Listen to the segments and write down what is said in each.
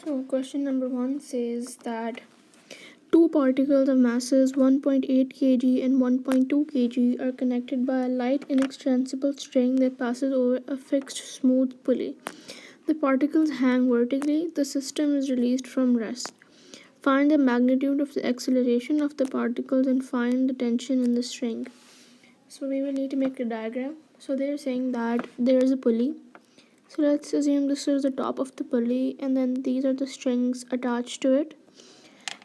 So question number 1 says that two particles of masses 1.8 kg and 1.2 kg are connected by a light inextensible string that passes over a fixed smooth pulley. The particles hang vertically. The system is released from rest. Find the magnitude of the acceleration of the particles and find the tension in the string. So we will need to make a diagram. So they're saying that there is a pulley. So let's assume this is the top of the pulley, and then these are the strings attached to it.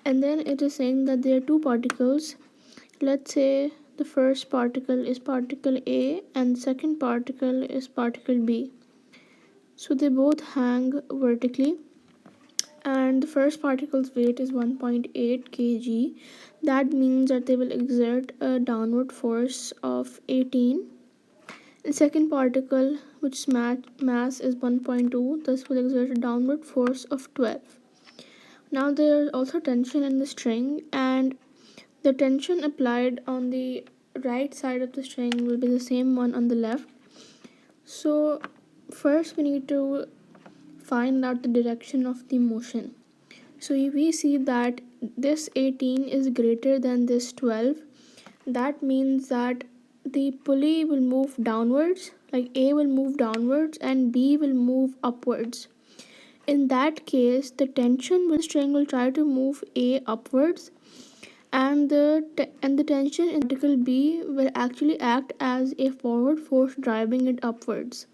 And then it is saying that there are two particles. Let's say the first particle is particle A and the second particle is particle B. So they both hang vertically, and the first particle's weight is 1.8 kg. That means that they will exert a downward force of 18. The second particle, which mass is 1.2, thus will exert a downward force of 12. Now there is also tension in the string, and the tension applied on the right side of the string will be the same one on the left. So first we need to find out the direction of the motion. So we see that this 18 is greater than this 12. That means that the pulley will move downwards, like A will move downwards and B will move upwards. In that case, the tension with the string will try to move A upwards, and the tension in particle B will actually act as a forward force driving it upwards.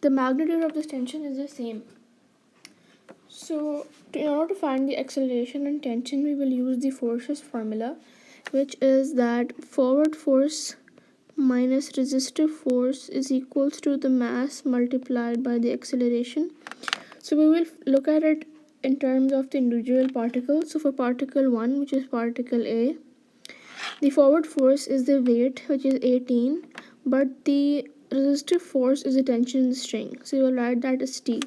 The magnitude of this tension is the same. So in order to find the acceleration and tension, we will use the forces formula, which is that forward force minus resistive force is equals to the mass multiplied by the acceleration. So we will look at it in terms of the individual particles. So for particle 1, which is particle A, the forward force is the weight, which is 18, but the resistive force is the tension in the string. So you will write that as T.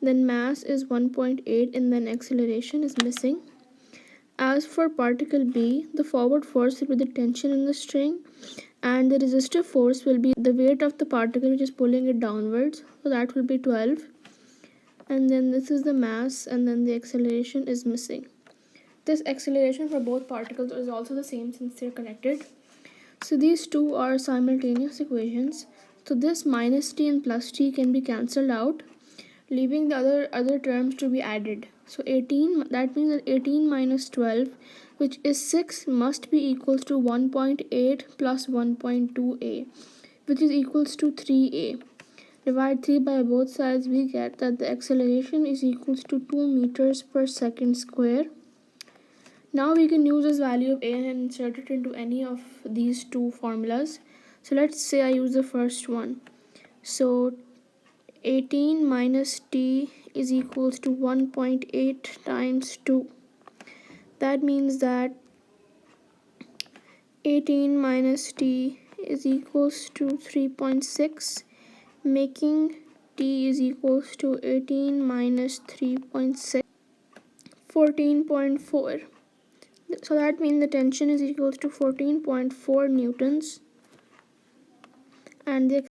Then mass is 1.8 and then acceleration is missing. As for particle B, the forward force will be the tension in the string, and the resistive force will be the weight of the particle which is pulling it downwards. So that will be 12. And then this is the mass, and then the acceleration is missing. This acceleration for both particles is also the same since they're connected. So these two are simultaneous equations. So this minus t and plus t can be cancelled out, leaving the other terms to be added. So 18, that means that 18 minus 12, which is 6, must be equals to 1.8 plus 1.2a, which is equals to 3a. Divide 3 by both sides, we get that the acceleration is equals to 2 meters per second square. Now we can use this value of a and insert it into any of these two formulas. So let's say I use the first one. So 18 minus t is equals to 1.8 times 2. That means that 18 minus t is equals to 3.6, making t is equals to 18 minus 3.6, 14.4. So that means the tension is equals to 14.4 newtons, and the